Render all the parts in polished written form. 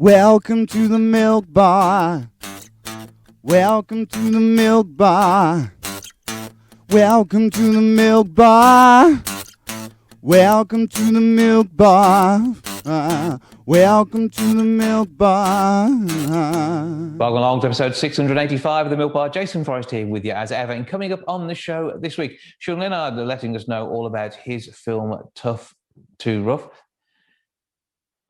Welcome to the milk bar. Welcome to the milk bar. Welcome to the milk bar. Welcome to the milk bar. Welcome to the milk bar. Welcome along to episode 685 of the Milk Bar. Jason Forrest here with you as ever. And coming up on the show this week, Sean Leonard letting us know all about his film Tough Too Rough.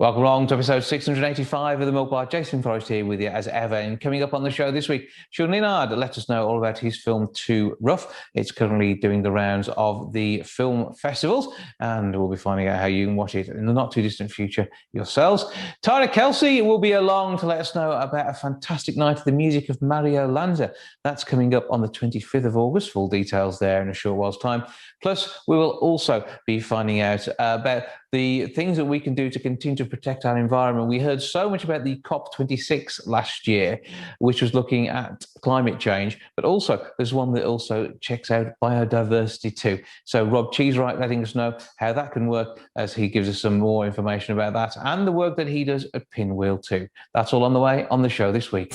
Welcome along to episode 685 of the Milk Bar. Jason Forrest here with you as ever. And coming up on the show this week, Sean Leonard let us know all about his film Too Rough. It's currently doing the rounds of the film festivals, and we'll be finding out how you can watch it in the not too distant future yourselves. Tara Kelsey will be along to let us know about a fantastic night of the music of Mario Lanza. That's coming up on the 25th of August. Full details there in a short while's time. Plus, we will also be finding out about the things that we can do to continue to protect our environment. We heard so much about the COP26 last year, which was looking at climate change, but also there's one that also checks out biodiversity too. So Rob Cheesewright letting us know how that can work as he gives us some more information about that and the work that he does at Pinwheel too. That's all on the way on the show this week.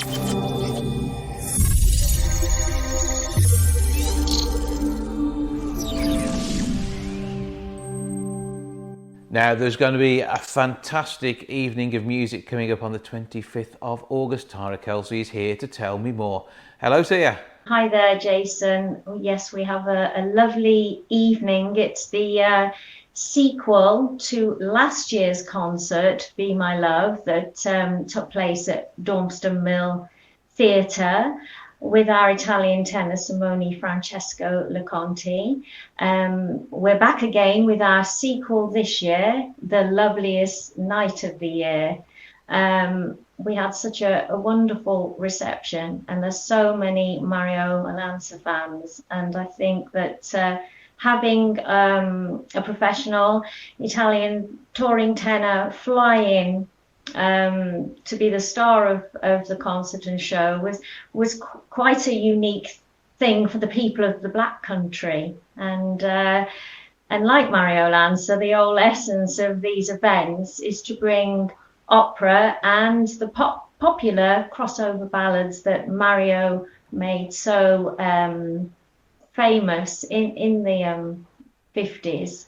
Now, there's going to be a fantastic evening of music coming up on the 25th of August. Tara Kelsey is here to tell me more. Hello to you. Hi there, Jason. Yes, we have a lovely evening. It's the sequel to last year's concert, Be My Love, that took place at Dormston Mill Theatre, with our Italian tenor Simone Francesco Leconti. We're back again with our sequel this year, The Loveliest Night of the Year. We had such a wonderful reception, and there's so many Mario Lanza fans, and I think that having a professional Italian touring tenor fly in to be the star of the concert and show was quite a unique thing for the people of the Black Country. And like Mario Lanza, the whole essence of these events is to bring opera and the popular crossover ballads that Mario made so famous in the 50s.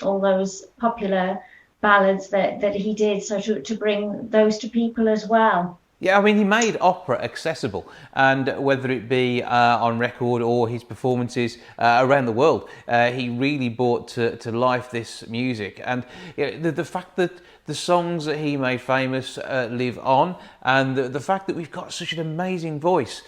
All those popular ballads that he did, so to bring those to people as well. Yeah, I mean, he made opera accessible, and whether it be on record or his performances around the world, he really brought to life this music. And you know, the fact that the songs that he made famous live on, and the fact that we've got such an amazing voice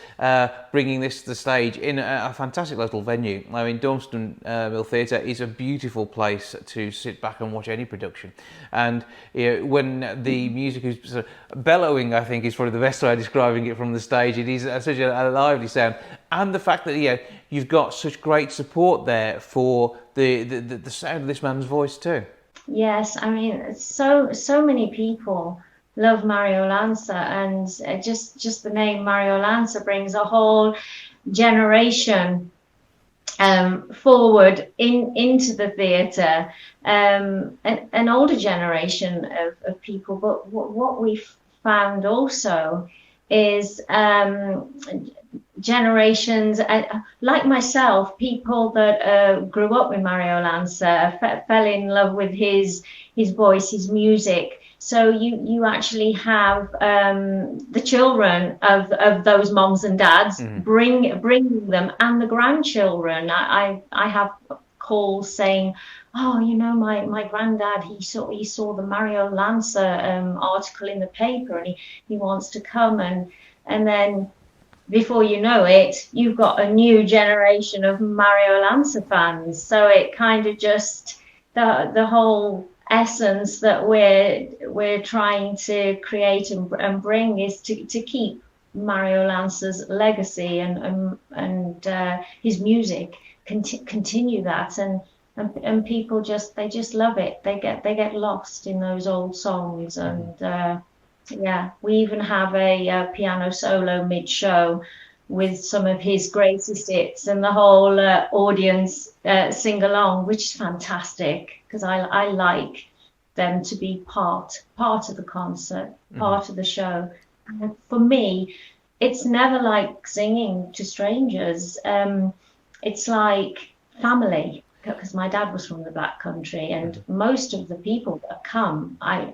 bringing this to the stage in a fantastic little venue. I mean, Dormston Mill Theatre is a beautiful place to sit back and watch any production. And you know, when the music is sort of bellowing, I think is probably the best way of describing it from the stage. It is such a lively sound, and the fact that you've got such great support there for the sound of this man's voice too. Yes, I mean, so many people love Mario Lanza, and just the name Mario Lanza brings a whole generation forward into the theatre, an older generation of people. But what we've found also is generations like myself, people that grew up with Mario Lanza, fell in love with his voice, his music. So you actually have the children of those moms and dads bringing them, and the grandchildren. I have calls saying, oh, you know, my granddad, he saw the Mario Lanza article in the paper, and he wants to come, and then before you know it, you've got a new generation of Mario Lanza fans. So it kind of just the whole essence that we're trying to create and bring is to keep Mario Lanza's legacy and his music, continue that, and people just love it. They get lost in those old songs, and yeah, we even have a piano solo mid-show with some of his greatest hits, and the whole audience sing along, which is fantastic, because I like them to be part of the concert, part of the show. And for me, it's never like singing to strangers. It's like family, because my dad was from the Black Country, and most of the people that come, I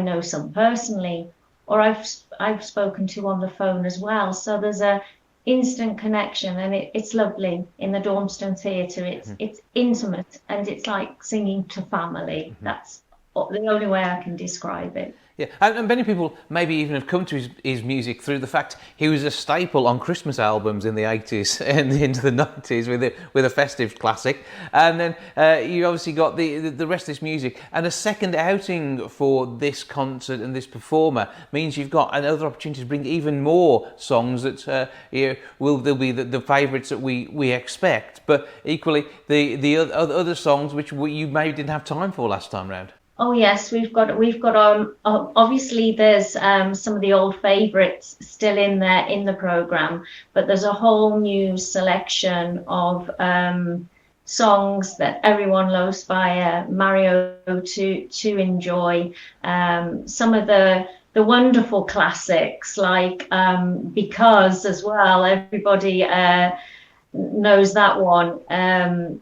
know some personally, or I've spoken to on the phone as well. So there's a instant connection, and it's lovely in the Dormston Theatre. It's intimate, and it's like singing to family. That's the only way I can describe it. Yeah, and many people maybe even have come to his music through the fact he was a staple on Christmas albums in the 80s and into the 90s with a festive classic. And then you obviously got the rest of this music. And a second outing for this concert and this performer means you've got another opportunity to bring even more songs that they'll be the favourites that we expect. But equally, the other songs which you maybe didn't have time for last time round. Oh yes, we've got obviously there's some of the old favourites still in there in the programme, but there's a whole new selection of songs that everyone loves by Mario to enjoy. Some of the wonderful classics like Because as well, everybody knows that one, and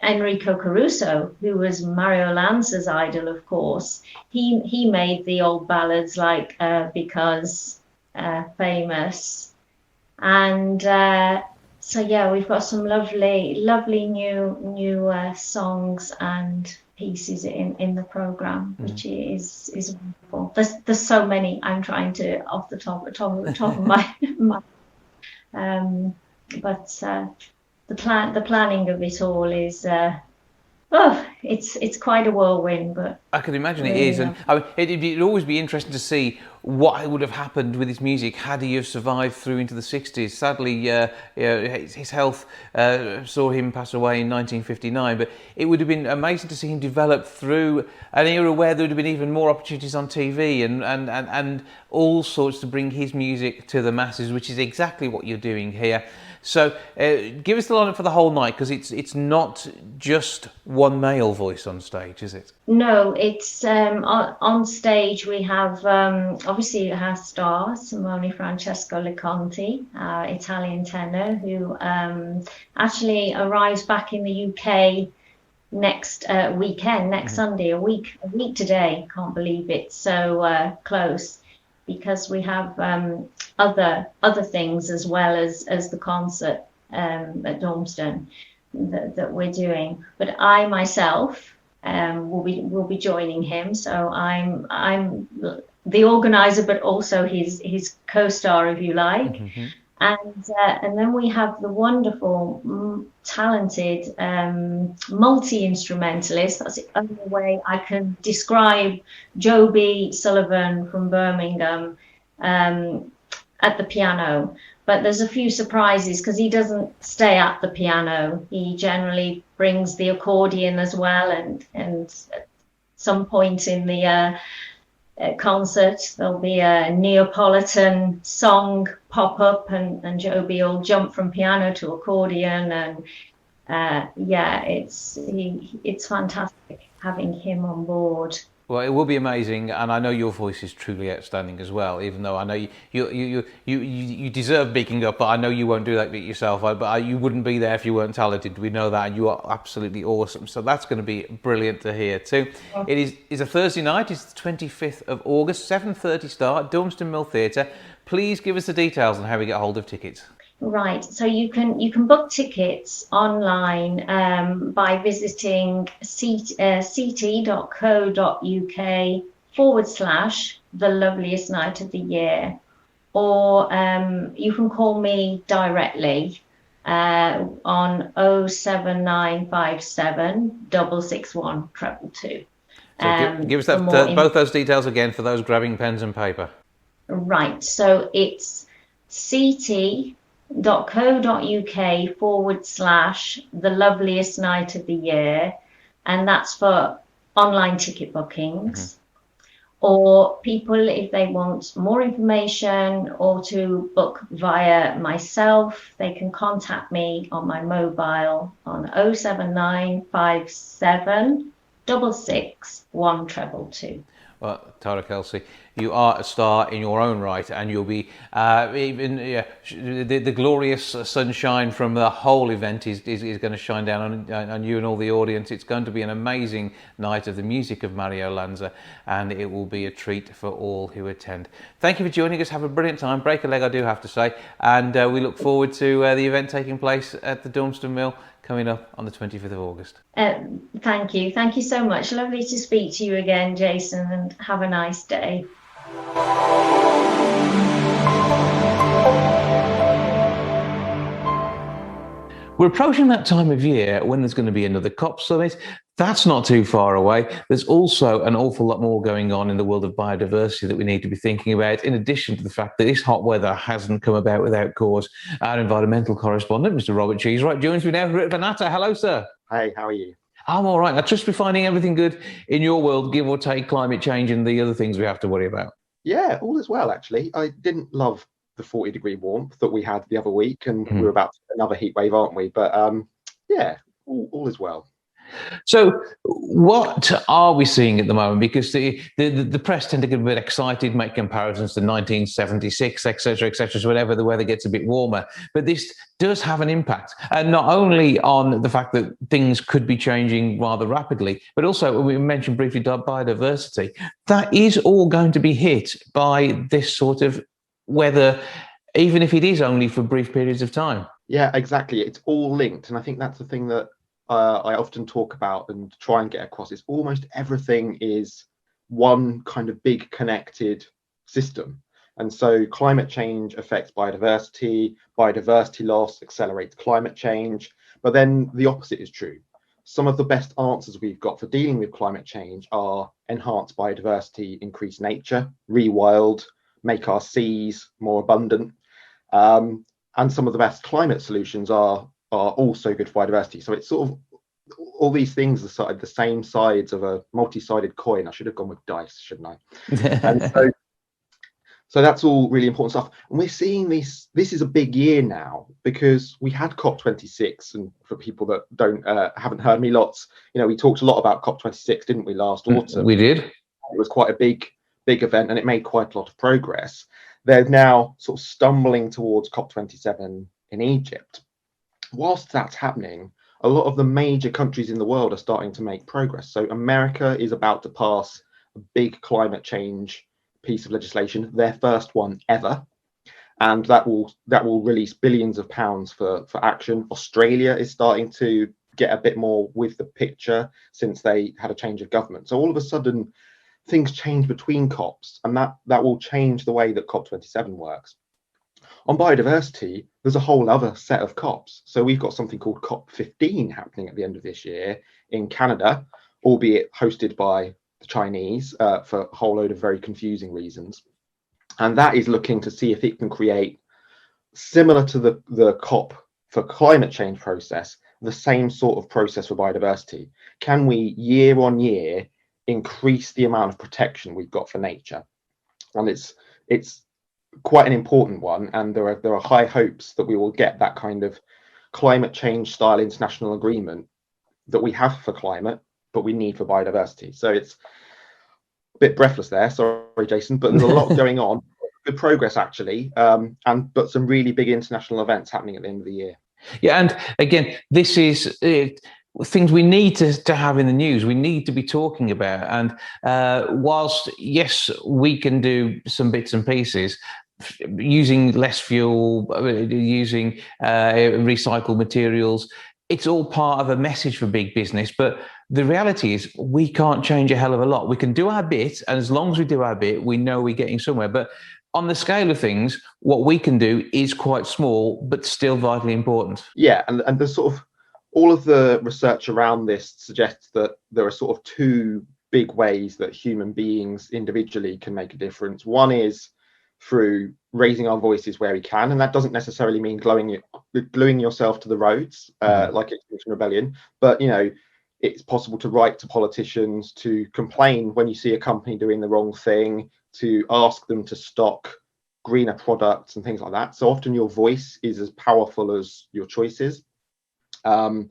Enrico Caruso, who was Mario Lanza's idol, of course, he made the old ballads like Because famous. And so yeah, we've got some lovely new songs and pieces in the programme, which is wonderful. There's so many. I'm trying to off the top of my but the planning of it all is it's quite a whirlwind, but I can imagine it is. And I mean, it'd always be interesting to see what would have happened with his music had he have survived through into the 60s. Sadly, his health saw him pass away in 1959, but it would have been amazing to see him develop through an era where there would have been even more opportunities on TV and all sorts to bring his music to the masses, which is exactly what you're doing here. So give us the lineup for the whole night, because it's not just one male voice on stage, is it? No, it's on stage we have obviously it has stars Simone Francesco Liconti, Italian tenor, who actually arrives back in the UK next weekend, next Sunday, a week today. Can't believe it's so close, because we have other things as well as the concert at Dormston that we're doing. But I myself will be joining him, so I'm the organizer, but also his co-star, if you like. And then we have the wonderful, talented multi-instrumentalist. That's the only way I can describe Joby Sullivan from Birmingham at the piano. But there's a few surprises, because he doesn't stay at the piano. He generally brings the accordion as well, and at some point in the concert there'll be a Neapolitan song pop up, and Joby will jump from piano to accordion, and it's fantastic having him on board. Well, it will be amazing, and I know your voice is truly outstanding as well. Even though I know you deserve beaking up, but I know you won't do that bit yourself. But you wouldn't be there if you weren't talented. We know that, and you are absolutely awesome. So that's going to be brilliant to hear too. It is a Thursday night. It's the 25th of August, 7:30 start, Dormston Mill Theatre. Please give us the details on how we get hold of tickets. Right, so you can book tickets online by visiting ct.co.uk/the loveliest night of the year, or you can call me directly on 07957 661 222. So give us both those details again for those grabbing pens and paper. Right, so it's ct.co.uk/the loveliest night of the year, and that's for online ticket bookings. Or people, if they want more information or to book via myself, they can contact me on my mobile on 07957 666 122. Well, Tara Kelsey, you are a star in your own right, and you'll be the glorious sunshine from the whole event is going to shine down on you and all the audience. It's going to be an amazing night of the music of Mario Lanza, and it will be a treat for all who attend. Thank you for joining us. Have a brilliant time. Break a leg, I do have to say, and we look forward to the event taking place at the Dormston Mill coming up on the 25th of August. Thank you. Thank you so much. Lovely to speak to you again, Jason, and have a nice day. We're approaching that time of year when there's going to be another COP summit. That's not too far away. There's also an awful lot more going on in the world of biodiversity that we need to be thinking about, in addition to the fact that this hot weather hasn't come about without cause. Our environmental correspondent, Mr. Robert Cheesewright, joins me now for Vanata. Hello, sir. Hey, how are you? I'm all right. I trust we're finding everything good in your world, give or take climate change and the other things we have to worry about. Yeah, all is well, actually. I didn't love the 40-degree warmth that we had the other week, and we're about another heat wave, aren't we? But yeah, all is well. So what are we seeing at the moment? Because the press tend to get a bit excited, make comparisons to 1976, etc., etc. So whenever the weather gets a bit warmer. But this does have an impact, and not only on the fact that things could be changing rather rapidly, but also, we mentioned briefly, biodiversity. That is all going to be hit by this sort of weather, even if it is only for brief periods of time. Yeah, exactly. It's all linked. And I think that's the thing that I often talk about and try and get across, is almost everything is one kind of big connected system. And so climate change affects biodiversity, biodiversity loss accelerates climate change, but then the opposite is true. Some of the best answers we've got for dealing with climate change are enhance biodiversity, increase nature, rewild, make our seas more abundant. And some of the best climate solutions are also good for biodiversity. So it's sort of all these things are sort of the same sides of a multi-sided coin. I should have gone with dice, shouldn't I? And so that's all really important stuff. And we're seeing this is a big year now, because we had COP26, and for people that haven't heard me lots, we talked a lot about COP26, didn't we, last autumn? We did. It was quite a big event, and it made quite a lot of progress. They're now sort of stumbling towards COP27 in Egypt. Whilst that's happening, a lot of the major countries in the world are starting to make progress. So America is about to pass a big climate change piece of legislation, their first one ever, and that will release billions of pounds for action. Australia is starting to get a bit more with the picture since they had a change of government. So all of a sudden, things change between COPs, and that will change the way that COP27 works. On biodiversity, there's a whole other set of COPs. So we've got something called COP15 happening at the end of this year in Canada, albeit hosted by the Chinese for a whole load of very confusing reasons. And that is looking to see if it can create, similar to the COP for climate change process, the same sort of process for biodiversity. Can we, year on year, increase the amount of protection we've got for nature? And it's quite an important one, and there are high hopes that we will get that kind of climate change style international agreement that we have for climate, but we need for biodiversity. So it's a bit breathless there, sorry Jason, but there's a lot going on, good progress actually, but some really big international events happening at the end of the year. Yeah, and again, this is things we need to have in the news, we need to be talking about. And whilst, yes, we can do some bits and pieces, using less fuel, using recycled materials, it's all part of a message for big business. But the reality is we can't change a hell of a lot. We can do our bit, and as long as we do our bit, we know we're getting somewhere. But on the scale of things, what we can do is quite small, but still vitally important. Yeah, and the sort of all of the research around this suggests that there are sort of two big ways that human beings individually can make a difference. One is through raising our voices where we can, and that doesn't necessarily mean gluing yourself to the roads like Extinction Rebellion, but it's possible to write to politicians, to complain when you see a company doing the wrong thing, to ask them to stock greener products and things like that. So often your voice is as powerful as your choices. And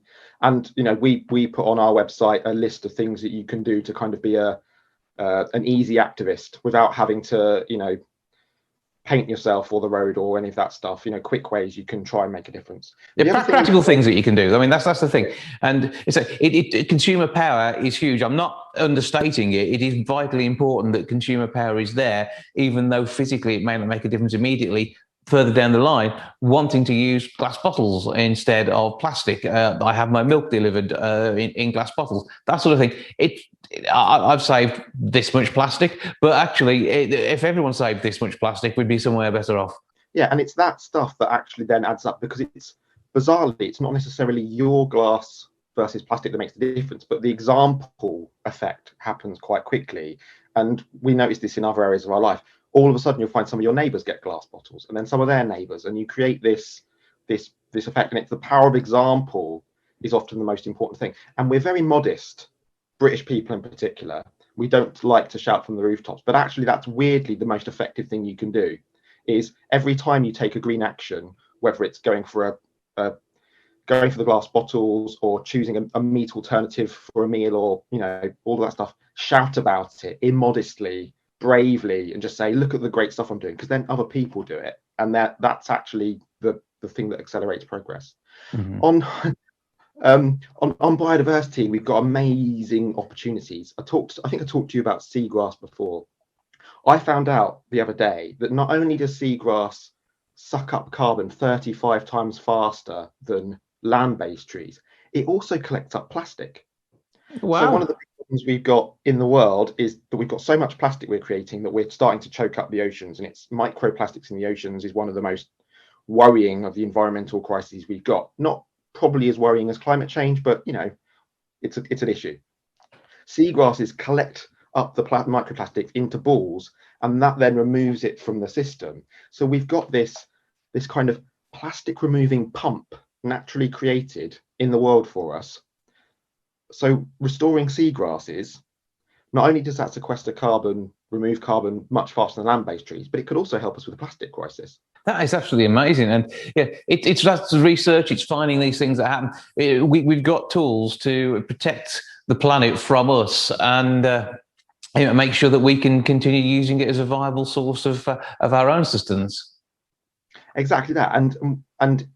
we put on our website a list of things that you can do to kind of be an easy activist without having to paint yourself or the road or any of that stuff. Quick ways you can try and make a difference. Practical things that you can do. I mean, that's the thing. And consumer power is huge. I'm not understating it. It is vitally important that consumer power is there, even though physically it may not make a difference immediately. Further down the line, wanting to use glass bottles instead of plastic. I have my milk delivered in glass bottles, that sort of thing. I've saved this much plastic, but actually, if everyone saved this much plastic, we'd be somewhere better off. Yeah, and it's that stuff that actually then adds up, because bizarrely, it's not necessarily your glass versus plastic that makes the difference, but the example effect happens quite quickly. And we notice this in other areas of our life. All of a sudden, you'll find some of your neighbours get glass bottles, and then some of their neighbours, and you create this effect. And it's the power of example is often the most important thing. And we're very modest, British people in particular. We don't like to shout from the rooftops, but actually, that's weirdly the most effective thing you can do. Is every time you take a green action, whether it's going for the glass bottles or choosing a meat alternative for a meal, or all of that stuff, shout about it immodestly, bravely, and just say, look at the great stuff I'm doing, because then other people do it, and that's actually the thing that accelerates progress. Mm-hmm. On biodiversity, we've got amazing opportunities. I think I talked to you about seagrass before. I found out the other day that not only does seagrass suck up carbon 35 times faster than land-based trees, it also collects up plastic. Wow. So one of the problems we've got in the world is that we've got so much plastic we're creating that we're starting to choke up the oceans, and it's microplastics in the oceans is one of the most worrying of the environmental crises we've got. Not probably as worrying as climate change, but it's an issue. Seagrasses collect up the microplastics into balls, and that then removes it from the system. So we've got this kind of plastic removing pump naturally created in the world for us. So restoring seagrasses, not only does that sequester carbon, remove carbon much faster than land-based trees, but it could also help us with the plastic crisis. That is absolutely amazing. And yeah, it's that's research, it's finding these things that happen. We've got tools to protect the planet from us, and make sure that we can continue using it as a viable source of our own sustenance. Exactly that. And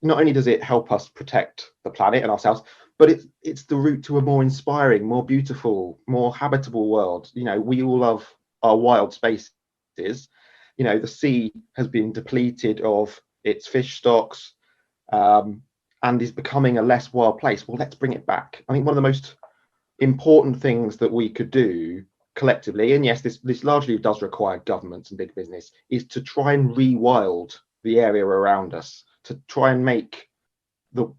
not only does it help us protect the planet and ourselves, but it's the route to a more inspiring, more beautiful, more habitable world. We all love our wild spaces. The sea has been depleted of its fish stocks, and is becoming a less wild place. Well, let's bring it back. I think one of the most important things that we could do collectively, and yes, this largely does require governments and big business, is to try and rewild the area around us, to try and make the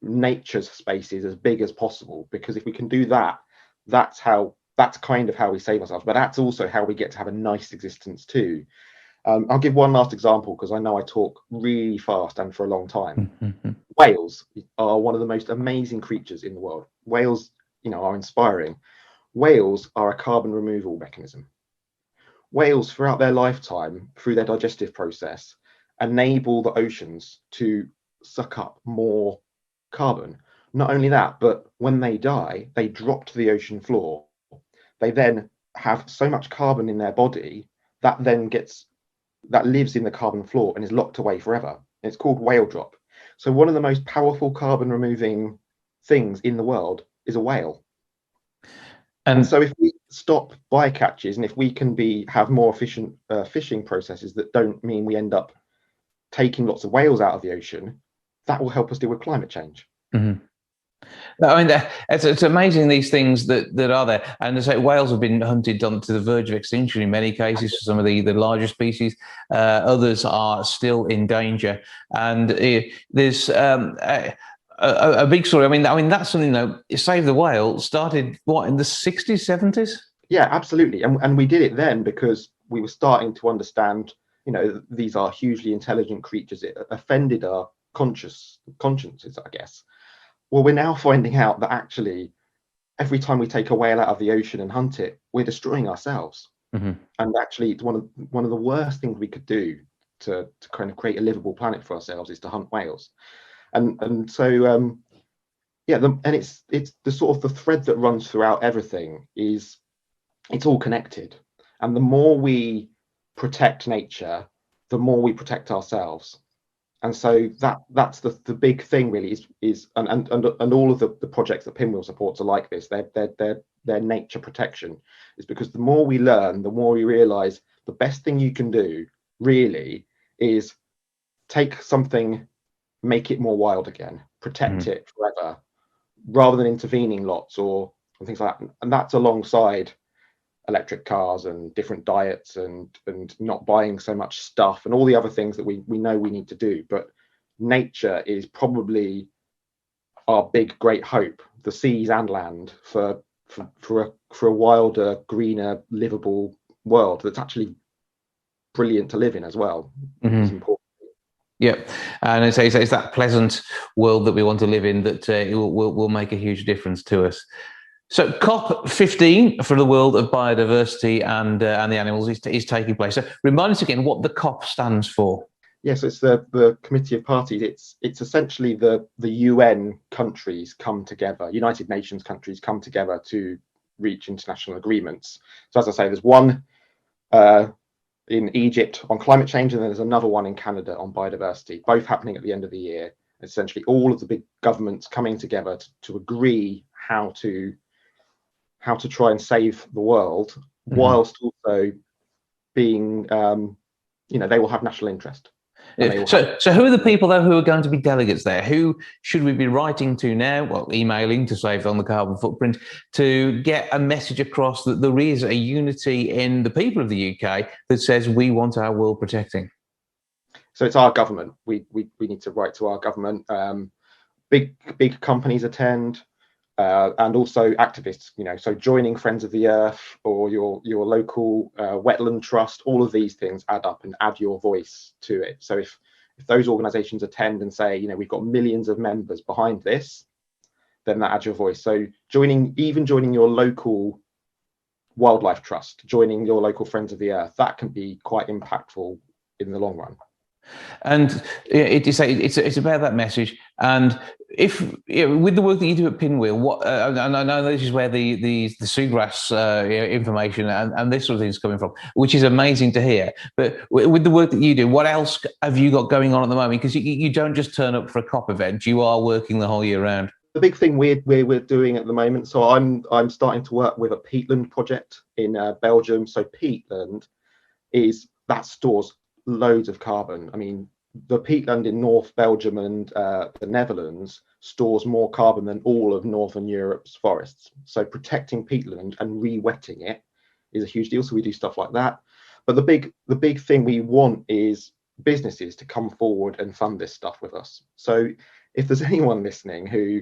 nature's spaces as big as possible. Because if we can do that, that's kind of how we save ourselves, but that's also how we get to have a nice existence too. I'll give one last example, because I know I talk really fast and for a long time. Mm-hmm. Whales are one of the most amazing creatures in the world. Whales are inspiring. Whales are a carbon removal mechanism. Whales, throughout their lifetime, through their digestive process, enable the oceans to suck up more carbon. Not only that, but when they die, they drop to the ocean floor. They then have so much carbon in their body that lives in the carbon floor and is locked away forever. It's called whale drop. So one of the most powerful carbon removing things in the world is a whale. And so if we stop bycatches, and if we can have more efficient fishing processes that don't mean we end up taking lots of whales out of the ocean, that will help us deal with climate change. Mm-hmm. I mean, it's amazing, these things that are there. And as I say, whales have been hunted down to the verge of extinction in many cases for some of the larger species. Others are still in danger. And there's a big story. I mean that's something Save the Whale started in the 60s, 70s? Yeah, absolutely. And we did it then because we were starting to understand, these are hugely intelligent creatures. It offended our consciences, I guess. Well, we're now finding out that actually every time we take a whale out of the ocean and hunt it, we're destroying ourselves. Mm-hmm. And actually, it's one of the worst things we could do to kind of create a livable planet for ourselves is to hunt whales. And so and it's the sort of the thread that runs throughout everything is it's all connected, and the more we protect nature, the more we protect ourselves. And so that's the big thing really is and all of the projects that Pinwheel supports are like this. They're nature protection. Is because the more we learn, the more we realize the best thing you can do really is take something, make it more wild again, protect it forever, rather than intervening lots or things like that. And that's alongside electric cars and different diets and not buying so much stuff and all the other things that we know we need to do. But nature is probably our big great hope, the seas and land, for a wilder, greener, livable world that's actually brilliant to live in as well. It's important. Yeah, and it's that pleasant world that we want to live in that will make a huge difference to us. So COP15 for the world of biodiversity and the animals is taking place. So remind us again what the COP stands for. Yes, it's the Committee of Parties. It's essentially the UN countries come together, United Nations countries come together to reach international agreements. So as I say, there's one in Egypt on climate change, and then there's another one in Canada on biodiversity, both happening at the end of the year. Essentially, all of the big governments coming together to agree how to try and save the world, whilst also being, they will have national interest. So who are the people, though, who are going to be delegates there? Who should we be writing to now? Well, emailing to save on the carbon footprint, to get a message across that there is a unity in the people of the UK that says we want our world protecting? So it's our government. We need to write to our government. Big companies attend, and also activists. So joining Friends of the Earth or your local wetland trust, all of these things add up and add your voice to it. So if those organisations attend and say, we've got millions of members behind this, then that adds your voice. So joining your local wildlife trust, joining your local Friends of the Earth, that can be quite impactful in the long run. And it's about that message. And if with the work that you do at Pinwheel, and I know this is where the seagrass information and this sort of thing is coming from, which is amazing to hear. But with the work that you do, what else have you got going on at the moment? Because you don't just turn up for a COP event; you are working the whole year round. The big thing we're doing at the moment. So I'm starting to work with a peatland project in Belgium. So peatland that stores loads of carbon. I mean, the peatland in North Belgium and the Netherlands stores more carbon than all of Northern Europe's forests. So protecting peatland and re-wetting it is a huge deal. So we do stuff like that. But the big thing we want is businesses to come forward and fund this stuff with us. So if there's anyone listening who,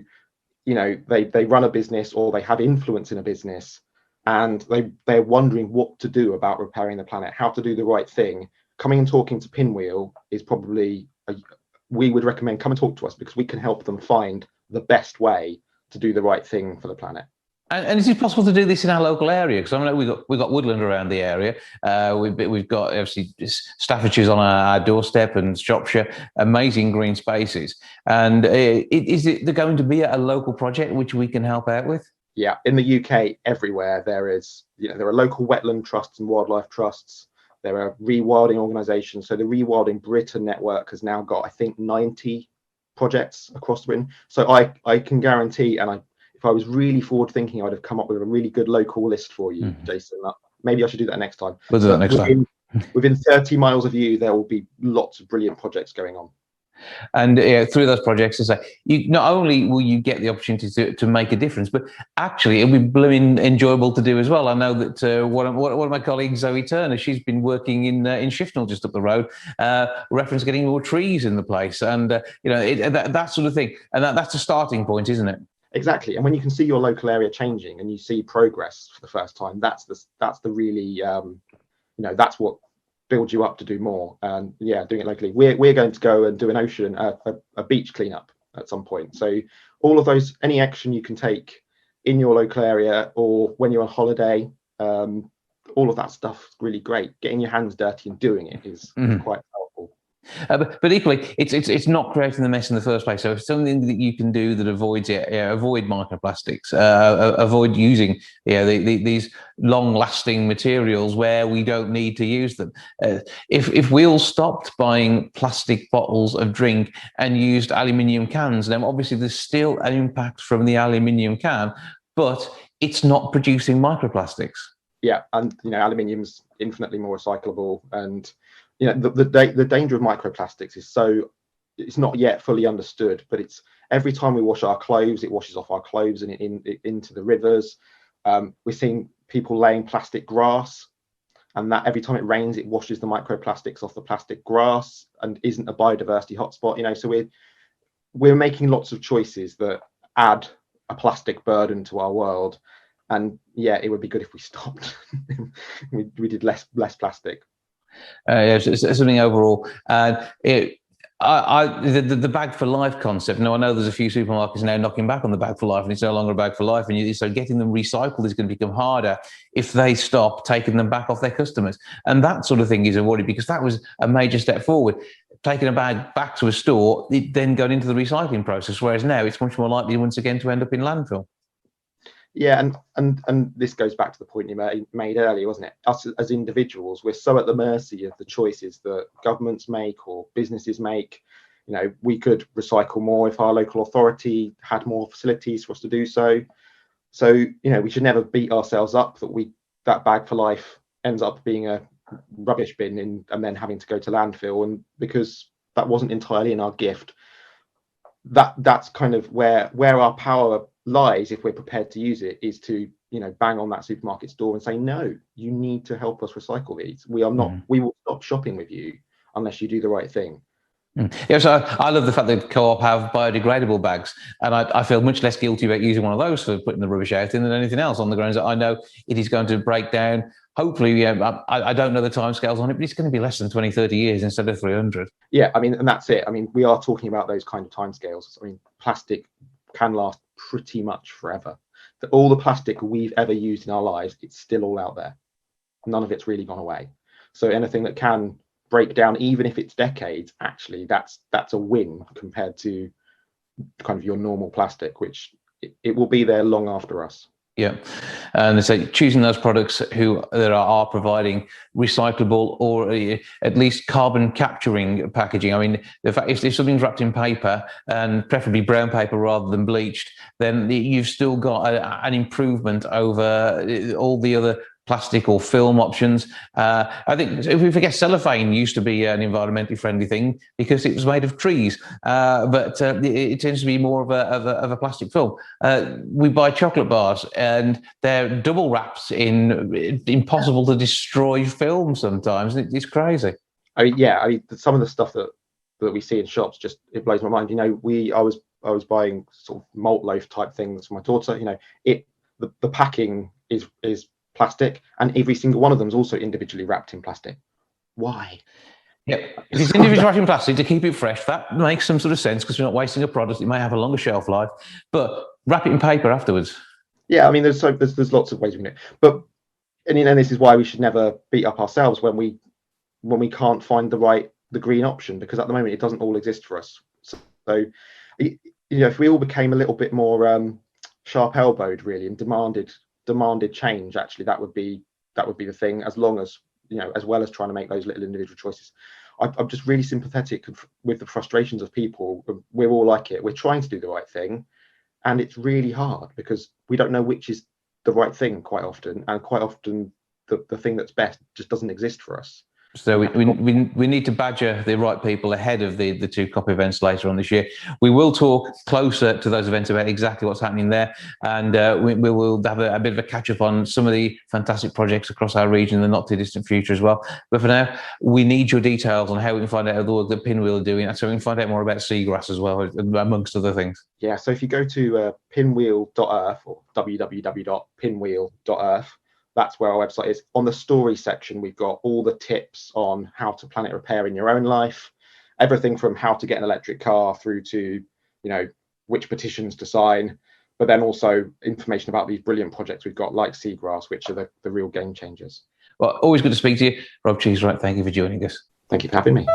they run a business or they have influence in a business and they're wondering what to do about repairing the planet, how to do the right thing, coming and talking to Pinwheel is probably, we would recommend come and talk to us, because we can help them find the best way to do the right thing for the planet. And is it possible to do this in our local area? Because I know we've got woodland around the area. We've got obviously Staffordshire's on our doorstep, and Shropshire, amazing green spaces. And is it going to be a local project which we can help out with? Yeah, in the UK, everywhere there are local wetland trusts and wildlife trusts. There are rewilding organisations. So the Rewilding Britain network has now got, I think, 90 projects across Britain. So I can guarantee, and if I was really forward thinking, I'd have come up with a really good local list for you, Jason. Maybe I should do that next time. We'll do that next time. Within 30 miles of you, there will be lots of brilliant projects going on. And through those projects, not only will you get the opportunity to make a difference, but actually it'll be blooming enjoyable to do as well. I know that one of my colleagues, Zoe Turner, she's been working in Shifnal just up the road, reference getting more trees in the place, and that sort of thing. And that's a starting point, isn't it? Exactly. And when you can see your local area changing and you see progress for the first time, that's the really that's what build you up to do more. And doing it locally, we're going to go and do a beach cleanup at some point. So all of those, any action you can take in your local area or when you're on holiday, all of that stuff is really great. Getting your hands dirty and doing it is quite powerful. But equally, it's not creating the mess in the first place. So if something that you can do that avoids it, avoid microplastics, avoid using these long-lasting materials where we don't need to use them. If we all stopped buying plastic bottles of drink and used aluminium cans, then obviously there's still an impact from the aluminium can, but it's not producing microplastics. Yeah, and aluminium's infinitely more recyclable, and the danger of microplastics is it's not yet fully understood, but it's every time we wash our clothes, it washes off our clothes and into the rivers. We're seeing people laying plastic grass, and that every time it rains, it washes the microplastics off the plastic grass and isn't a biodiversity hotspot. So we're making lots of choices that add a plastic burden to our world. And yeah, it would be good if we stopped. we did less plastic. Something overall. The bag for life concept. Now, I know there's a few supermarkets now knocking back on the bag for life, and it's no longer a bag for life. And so getting them recycled is going to become harder if they stop taking them back off their customers. And that sort of thing is avoided, because that was a major step forward. Taking a bag back to a store, it then going into the recycling process, whereas now it's much more likely once again to end up in landfill. Yeah, and this goes back to the point you made earlier, wasn't it? Us as individuals, we're so at the mercy of the choices that governments make or businesses make. We could recycle more if our local authority had more facilities for us to do so. So, we should never beat ourselves up that bag for life ends up being a rubbish bin and then having to go to landfill, and because that wasn't entirely in our gift. That's kind of where our power lies, if we're prepared to use it, is to bang on that supermarket's door and say, no, you need to help us recycle these. We will stop shopping with you unless you do the right thing. Yeah, so I love the fact that Co-op have biodegradable bags, and I feel much less guilty about using one of those for putting the rubbish out in than anything else, on the grounds that I know it is going to break down. Hopefully, I don't know the timescales on it, but it's going to be less than 20, 30 years instead of 300. Yeah, and that's it. We are talking about those kind of timescales. Plastic can last pretty much forever. All the plastic we've ever used in our lives, it's still all out there. None of it's really gone away. So anything that can break down, even if it's decades, actually that's a win compared to kind of your normal plastic, which it will be there long after us. Yeah, and so choosing those products that are providing recyclable or at least carbon capturing packaging. The fact if something's wrapped in paper, and preferably brown paper rather than bleached, then you've still got an improvement over all the other plastic or film options. I think if we forget, cellophane used to be an environmentally friendly thing because it was made of trees, but it tends to be more of a plastic film. We buy chocolate bars and they're double wrapped in impossible to destroy film sometimes. It's crazy. Some of the stuff that we see in shops, it blows my mind. I was buying sort of malt loaf type things for my daughter. The packing is plastic, and every single one of them is also individually wrapped in plastic. Why? Yeah, if it's individually wrapped in plastic to keep it fresh, that makes some sort of sense, because you're not wasting a product. It may have a longer shelf life, but wrap it in paper afterwards. Yeah, there's lots of ways we can do it, but this is why we should never beat up ourselves when we can't find the green option, because at the moment it doesn't all exist for us. So if we all became a little bit more sharp-elbowed really and demanded change, actually that would be the thing, as long as as well as trying to make those little individual choices. I'm just really sympathetic with the frustrations of people. We're all like it. We're trying to do the right thing, and it's really hard because we don't know which is the right thing quite often, and quite often the thing that's best just doesn't exist for us. So we need to badger the right people ahead of the two COP events later on this year. We will talk closer to those events about exactly what's happening there, and we will have a bit of a catch up on some of the fantastic projects across our region in the not too distant future as well. But for now, we need your details on how we can find out the work that Pinwheel are doing, and so we can find out more about seagrass as well, amongst other things. Yeah, so if you go to pinwheel.earth or www.pinwheel.earth, that's where our website is. On the story section, we've got all the tips on how to planet repair in your own life, everything from how to get an electric car through to, which petitions to sign, but then also information about these brilliant projects we've got like Seagrass, which are the real game changers. Well, always good to speak to you. Rob Cheesewright, thank you for joining us. Thank you for having me.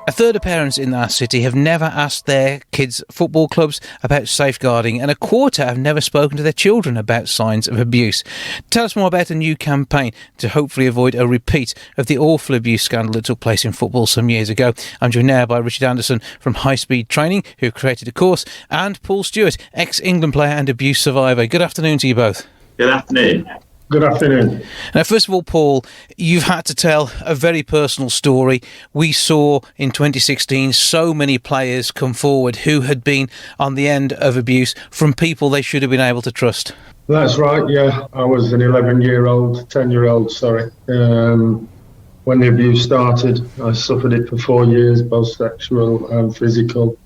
A third of parents in our city have never asked their kids' football clubs about safeguarding, and a quarter have never spoken to their children about signs of abuse. Tell us more about a new campaign to hopefully avoid a repeat of the awful abuse scandal that took place in football some years ago. I'm joined now by Richard Anderson from High Speed Training, who created a course, and Paul Stuart, ex-England player and abuse survivor. Good afternoon to you both. Good afternoon. Good afternoon. Now, first of all, Paul, you've had to tell a very personal story. We saw in 2016 so many players come forward who had been on the end of abuse from people they should have been able to trust. That's right, yeah. I was an 10-year-old, sorry. When the abuse started, I suffered it for 4 years, both sexual and physical.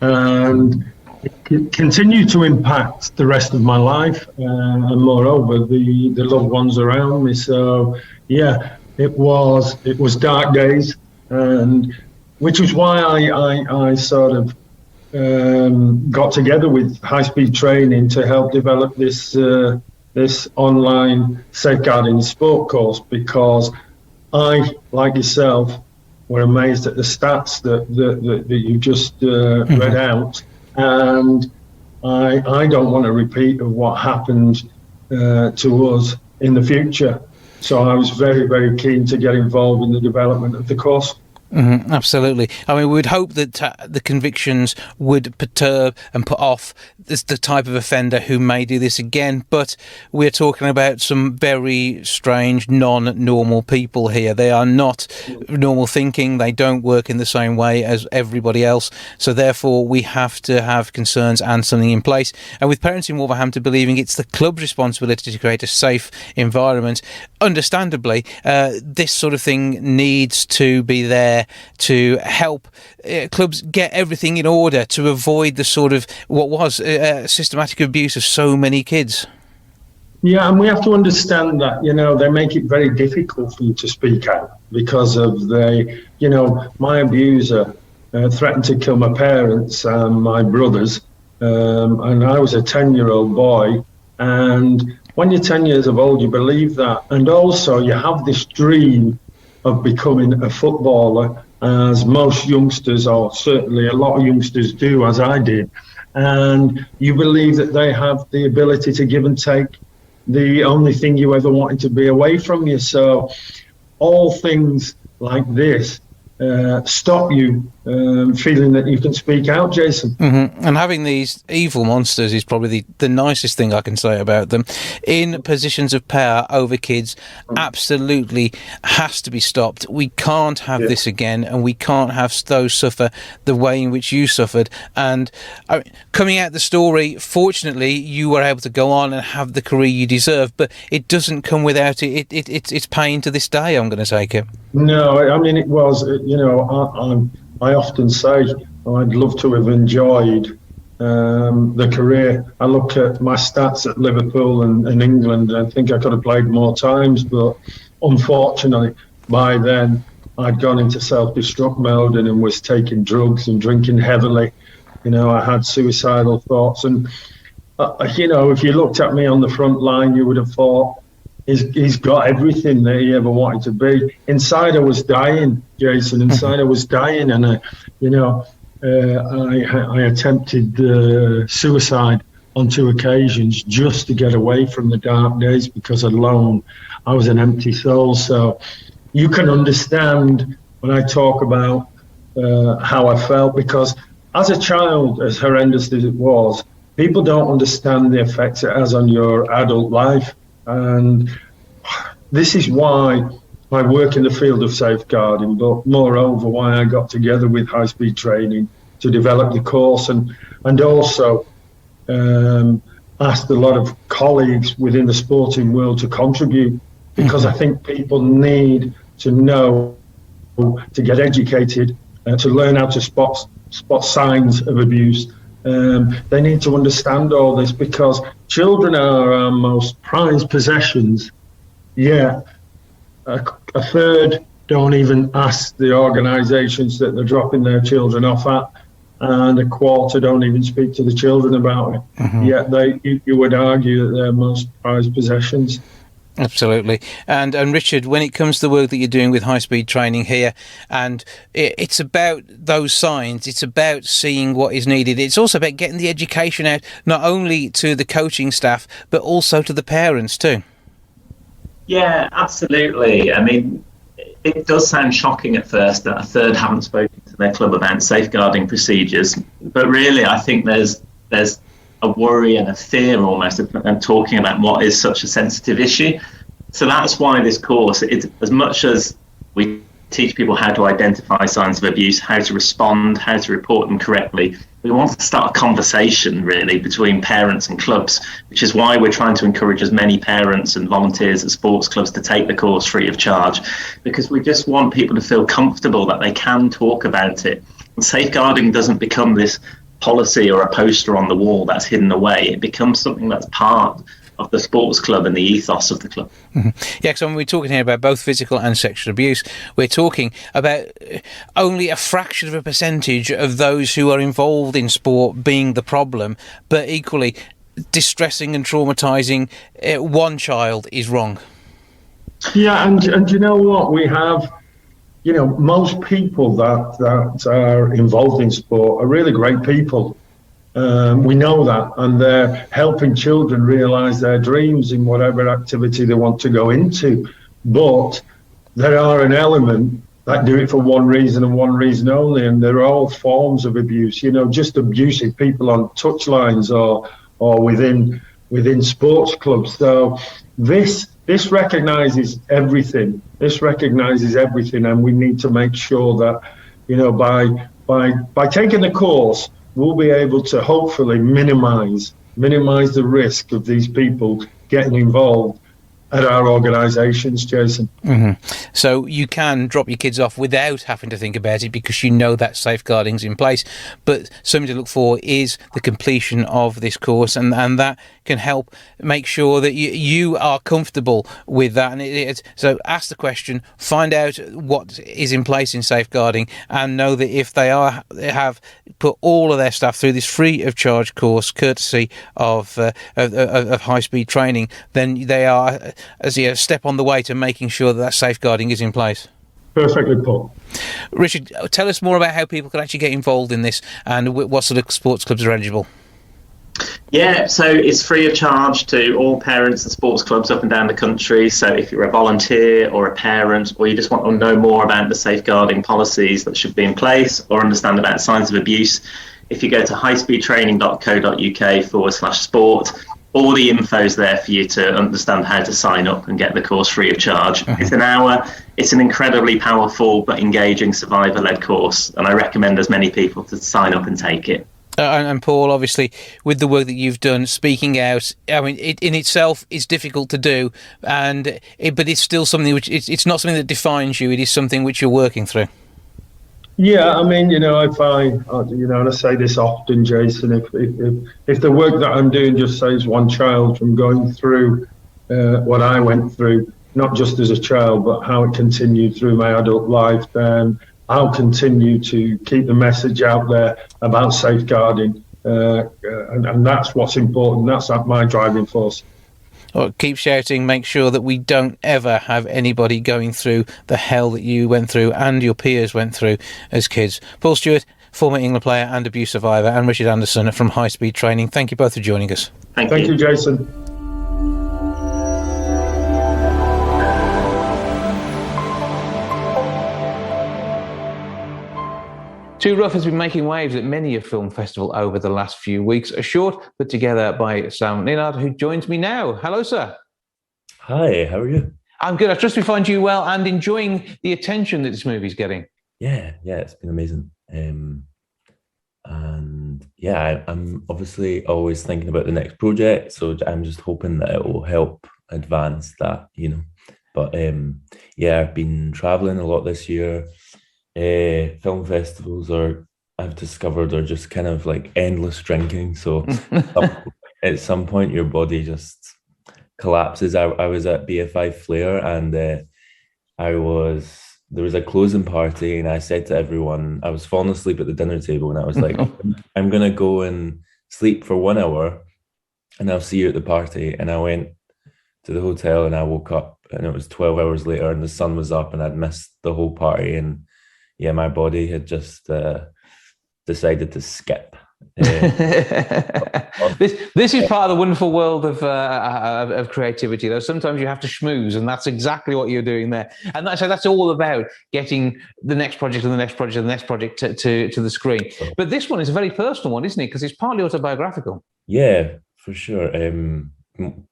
And it continued to impact the rest of my life, and moreover the loved ones around me. So yeah, it was dark days, and which was why I sort of got together with High Speed Training to help develop this online safeguarding sport course, because I, like yourself, were amazed at the stats that you just read out. And I don't want a repeat of what happened to us in the future. So I was very, very keen to get involved in the development of the course. Mm-hmm, absolutely. I mean, we'd hope that the convictions would perturb and put off the type of offender who may do this again, but we're talking about some very strange, non-normal people here. They are not normal thinking. They don't work in the same way as everybody else. So therefore, we have to have concerns and something in place. And with parents in Wolverhampton believing it's the club's responsibility to create a safe environment, understandably, this sort of thing needs to be there to help clubs get everything in order to avoid the sort of what was systematic abuse of so many kids. Yeah, and we have to understand that, they make it very difficult for you to speak out because of my abuser threatened to kill my parents and my brothers, and I was a 10-year-old boy, and when you're 10 years of old, you believe that, and also you have this dream of becoming a footballer, as most youngsters, or certainly a lot of youngsters do, as I did. And you believe that they have the ability to give and take the only thing you ever wanted to be away from you. So all things like this stop you feeling that you can speak out, Jason. Mm-hmm. And having these evil monsters is probably the nicest thing I can say about them. In positions of power over kids, absolutely has to be stopped. We can't have this again, and we can't have those suffer the way in which you suffered. And coming out the story, fortunately, you were able to go on and have the career you deserve, but it doesn't come without it. It's pain to this day, I'm going to take it. No, I mean, it was, I often say I'd love to have enjoyed the career. I look at my stats at Liverpool and England, and I think I could have played more times, but unfortunately, by then I'd gone into self-destruct mode and was taking drugs and drinking heavily. I had suicidal thoughts, and if you looked at me on the front line, you would have thought, He's got everything that he ever wanted to be. Inside I was dying, Jason. Inside I was dying, and I attempted suicide on 2 occasions just to get away from the dark days, because alone I was an empty soul. So you can understand when I talk about how I felt, because as a child, as horrendous as it was, people don't understand the effects it has on your adult life. And this is why I work in the field of safeguarding, but moreover why I got together with High Speed Training to develop the course, and also asked a lot of colleagues within the sporting world to contribute, because I think people need to know, to get educated, to learn how to spot signs of abuse. They need to understand all this, because children are our most prized possessions, yet a third don't even ask the organisations that they're dropping their children off at, and a quarter don't even speak to the children about it. Yet you would argue that they're most prized possessions. Absolutely. And Richard, when it comes to the work that you're doing with high-speed training here, and it's about those signs, it's about seeing what is needed. It's also about getting the education out, not only to the coaching staff, but also to the parents too. Yeah, absolutely. I mean, it does sound shocking at first that a third haven't spoken to their club about safeguarding procedures. But really, I think there's a worry and a fear almost of talking about what is such a sensitive issue. So that's why this course, it's as much as we teach people how to identify signs of abuse, how to respond, how to report them correctly, we want to start a conversation really between parents and clubs, which is why we're trying to encourage as many parents and volunteers at sports clubs to take the course free of charge, because we just want people to feel comfortable that they can talk about it. And safeguarding doesn't become this policy or a poster on the wall that's hidden away. It becomes something that's part of the sports club and the ethos of the club. Mm-hmm. Yeah, because when we're talking here about both physical and sexual abuse, we're talking about only a fraction of a percentage of those who are involved in sport being the problem, but equally distressing and traumatising one child is wrong. Yeah, and you know what? We have, most people that are involved in sport are really great people. We know that, and they're helping children realise their dreams in whatever activity they want to go into. But there are an element that do it for one reason and one reason only, and they're all forms of abuse. Just abusing people on touchlines or within sports clubs. So this recognises everything. This recognises everything, and we need to make sure that by taking the course, we'll be able to hopefully minimise the risk of these people getting involved at our organisations, Jason. Mm-hmm. So you can drop your kids off without having to think about it because you know that safeguarding's in place. But something to look for is the completion of this course, and that can help make sure that you are comfortable with that. And so ask the question, find out what is in place in safeguarding, and know that if they have put all of their staff through this free of charge course, courtesy of high speed training, then they are as a step on the way to making sure that safeguarding is in place. Perfectly put. Richard, tell us more about how people can actually get involved in this and what sort of sports clubs are eligible. Yeah, so it's free of charge to all parents and sports clubs up and down the country. So if you're a volunteer or a parent, or you just want to know more about the safeguarding policies that should be in place or understand about signs of abuse, if you go to highspeedtraining.co.uk/sport, all the info's there for you to understand how to sign up and get the course free of charge. Mm-hmm. It's an hour. It's an incredibly powerful but engaging survivor-led course, and I recommend as many people to sign up and take it. And Paul, obviously, with the work that you've done, speaking out, I mean, it in itself is difficult to do, but it's still something which it's not something that defines you. It is something which you're working through. Yeah, I mean, if and I say this often, Jason, if the work that I'm doing just saves one child from going through what I went through, not just as a child, but how it continued through my adult life, then I'll continue to keep the message out there about safeguarding, and that's what's important. That's my driving force. Well, keep shouting, make sure that we don't ever have anybody going through the hell that you went through and your peers went through as kids. Paul Stuart, former England player and abuse survivor, and Richard Anderson from High Speed Training. Thank you both for joining us. Thank you, Jason. Too Rough has been making waves at many a film festival over the last few weeks. A short put together by Sam Leonard, who joins me now. Hello, sir. Hi, how are you? I'm good. I trust we find you well and enjoying the attention that this movie's getting. Yeah, it's been amazing. I'm obviously always thinking about the next project, so I'm just hoping that it will help advance that, But I've been traveling a lot this year. Film festivals I've discovered are just kind of like endless drinking. So at some point your body just collapses. I was at BFI Flair, and there was a closing party, and I said to everyone, I was falling asleep at the dinner table, and I was like, I'm gonna go and sleep for 1 hour and I'll see you at the party. And I went to the hotel, and I woke up and it was 12 hours later and the sun was up and I'd missed the whole party. And yeah, my body had just decided to skip. This is part of the wonderful world of creativity, though. Sometimes you have to schmooze, and that's exactly what you're doing there. And that's all about getting the next project and the next project and the next project to the screen. But this one is a very personal one, isn't it? Because it's partly autobiographical. Yeah, for sure.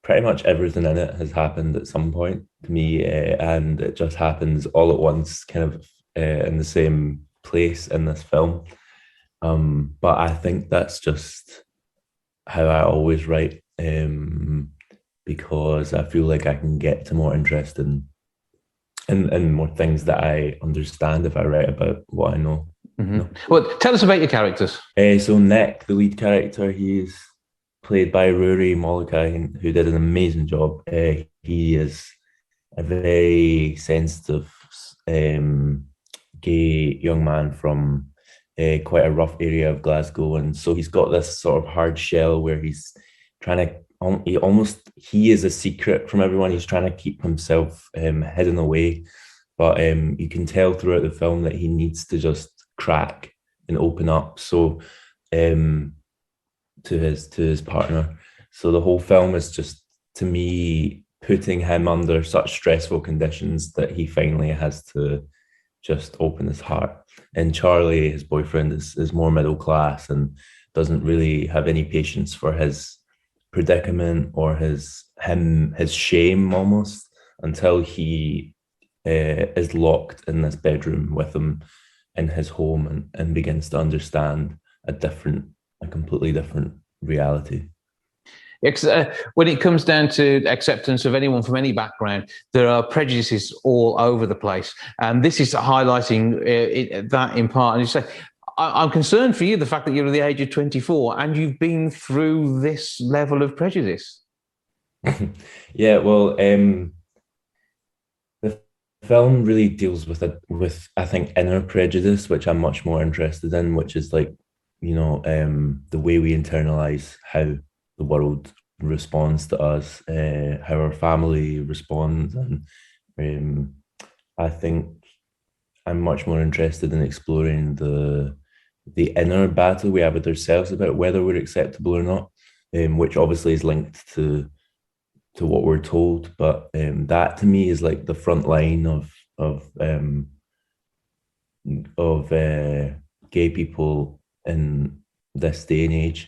Pretty much everything in it has happened at some point to me, and it just happens all at once, kind of in the same place in this film. But I think that's just how I always write, because I feel like I can get to more interesting and more things that I understand if I write about what I know. Mm-hmm. Well, tell us about your characters. So Nick, the lead character, he's played by Rory Molokai, who did an amazing job. He is a very sensitive, gay young man from quite a rough area of Glasgow, and so he's got this sort of hard shell where he's trying to he is a secret from everyone. He's trying to keep himself hidden away, but you can tell throughout the film that he needs to just crack and open up to his partner. So the whole film is just, to me, putting him under such stressful conditions that he finally has to just open his heart. And Charlie, his boyfriend, is more middle class and doesn't really have any patience for his predicament or his shame, almost, until he is locked in this bedroom with him in his home and begins to understand a completely different reality. When it comes down to acceptance of anyone from any background, there are prejudices all over the place. And this is highlighting that in part. And you say, I'm concerned for you, the fact that you're at the age of 24 and you've been through this level of prejudice. Yeah, well, the film really deals with I think, inner prejudice, which I'm much more interested in, which is like, the way we internalize how the world responds to us, how our family responds. And I think I'm much more interested in exploring the inner battle we have with ourselves about whether we're acceptable or not, which obviously is linked to what we're told. But that to me is like the front line of gay people in this day and age.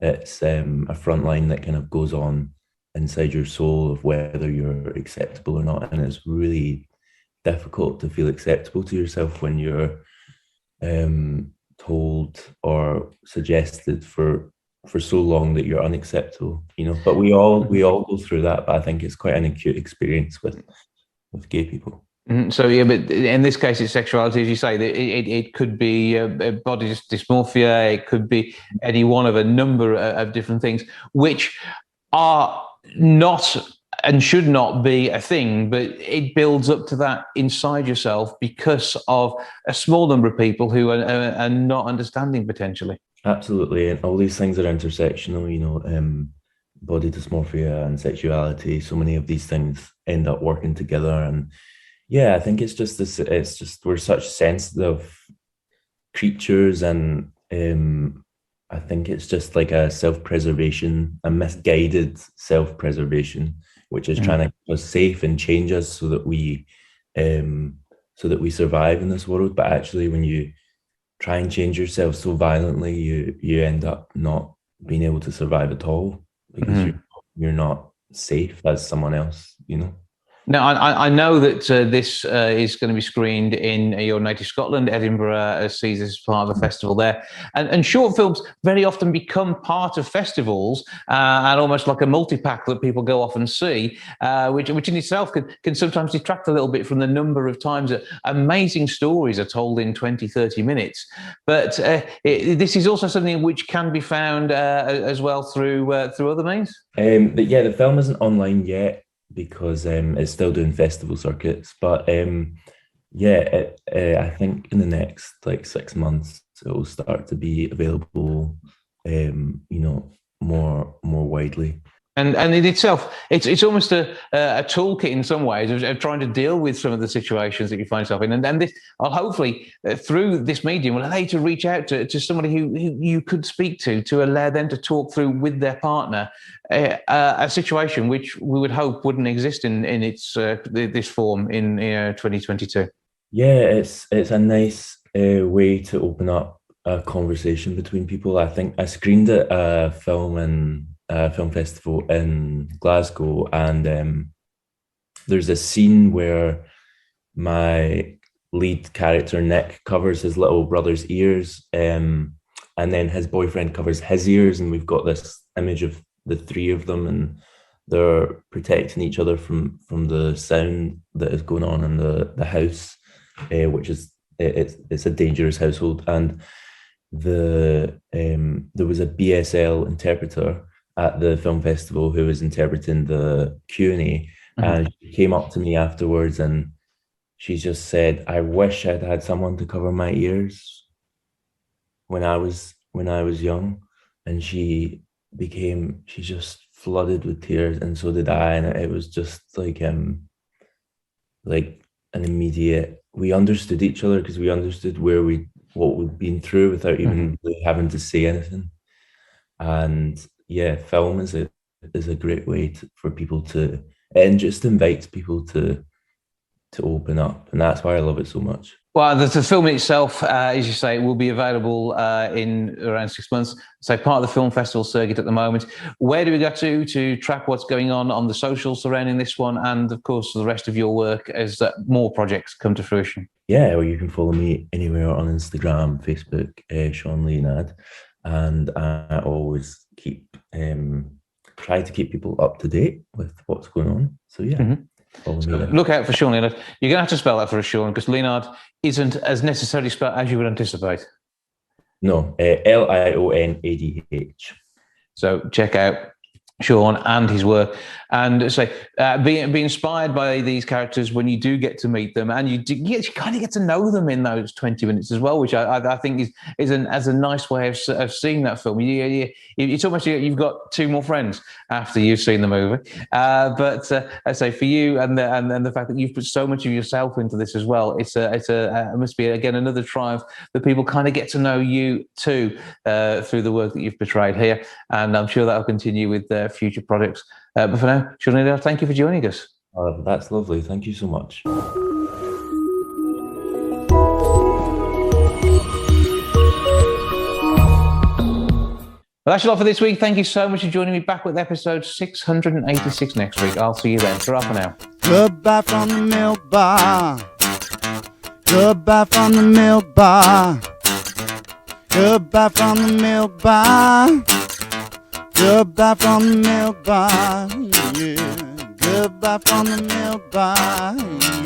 It's a front line that kind of goes on inside your soul of whether you're acceptable or not, and it's really difficult to feel acceptable to yourself when you're told or suggested for so long that you're unacceptable. But we all go through that. But I think it's quite an acute experience with gay people. So yeah, but in this case, it's sexuality, as you say. It could be body dysmorphia. It could be any one of a number of different things, which are not and should not be a thing. But it builds up to that inside yourself because of a small number of people who are not understanding potentially. Absolutely, and all these things are intersectional. Body dysmorphia and sexuality. So many of these things end up working together and. Yeah, I think it's just we're such sensitive creatures, and I think it's just like a self-preservation, a misguided self-preservation, which is trying to keep us safe and change us so that we survive in this world. But actually, when you try and change yourself so violently, you end up not being able to survive at all because you're not safe as someone else. Now, I know that this is going to be screened in your native Scotland. Edinburgh sees this as part of a festival there. And short films very often become part of festivals and almost like a multi-pack that people go off and see, which in itself can sometimes detract a little bit from the number of times that amazing stories are told in 20, 30 minutes. But this is also something which can be found as well through other means. The film isn't online yet, because it's still doing festival circuits, but I think in the next 6 months it will start to be available more widely. And in itself, it's almost a toolkit in some ways of trying to deal with some of the situations that you find yourself in. And this, I'll hopefully through this medium, will allow you to reach out to somebody who you could speak to allow them to talk through with their partner a situation which we would hope wouldn't exist in its this form in 2022. Yeah, it's a nice way to open up a conversation between people. I think I screened it a film festival in Glasgow, and there's a scene where my lead character Nick covers his little brother's ears, and then his boyfriend covers his ears, and we've got this image of the three of them, and they're protecting each other from the sound that is going on in the house, which is it's a dangerous household. And there was a BSL interpreter at the film festival who was interpreting the Q&A, and she came up to me afterwards and she just said, "I wish I'd had someone to cover my ears when I was young." And she just flooded with tears, and so did I. And it was just like an immediate, we understood each other because we understood what we'd been through without even really having to say anything. And yeah, film is a great way for people to, and just invites people to open up, and that's why I love it so much. Well, the film itself, as you say, will be available in around 6 months. So part of the film festival circuit at the moment. Where do we go to track what's going on the socials surrounding this one, and of course the rest of your work as more projects come to fruition? Yeah, well, you can follow me anywhere on Instagram, Facebook, Sean Leonard, and I always try to keep people up to date with what's going on. So yeah. So look out for Sean Leonard. You're going to have to spell that for us, Sean, because Leonard isn't as necessarily spelled as you would anticipate. No, Lionadh. So check out Sean and his work, and say be inspired by these characters when you do get to meet them, and you kind of get to know them in those 20 minutes as well, which I think is a nice way of seeing that film. It's almost you've got two more friends after you've seen the movie. But I say for you and the fact that you've put so much of yourself into this as well, it must be again another triumph that people kind of get to know you too through the work that you've portrayed here, and I'm sure that'll continue with future projects. But for now, Sean Leonard, thank you for joining us. That's lovely. Thank you so much. Well, that's a lot for this week. Thank you so much for joining me. Back with episode 686 next week. I'll see you then. Ta-ra for now. Goodbye from the milk bar. Goodbye from the milk bar. Goodbye from the milk bar. Goodbye from the milk bar. Yeah. Goodbye from the milk bar. Yeah.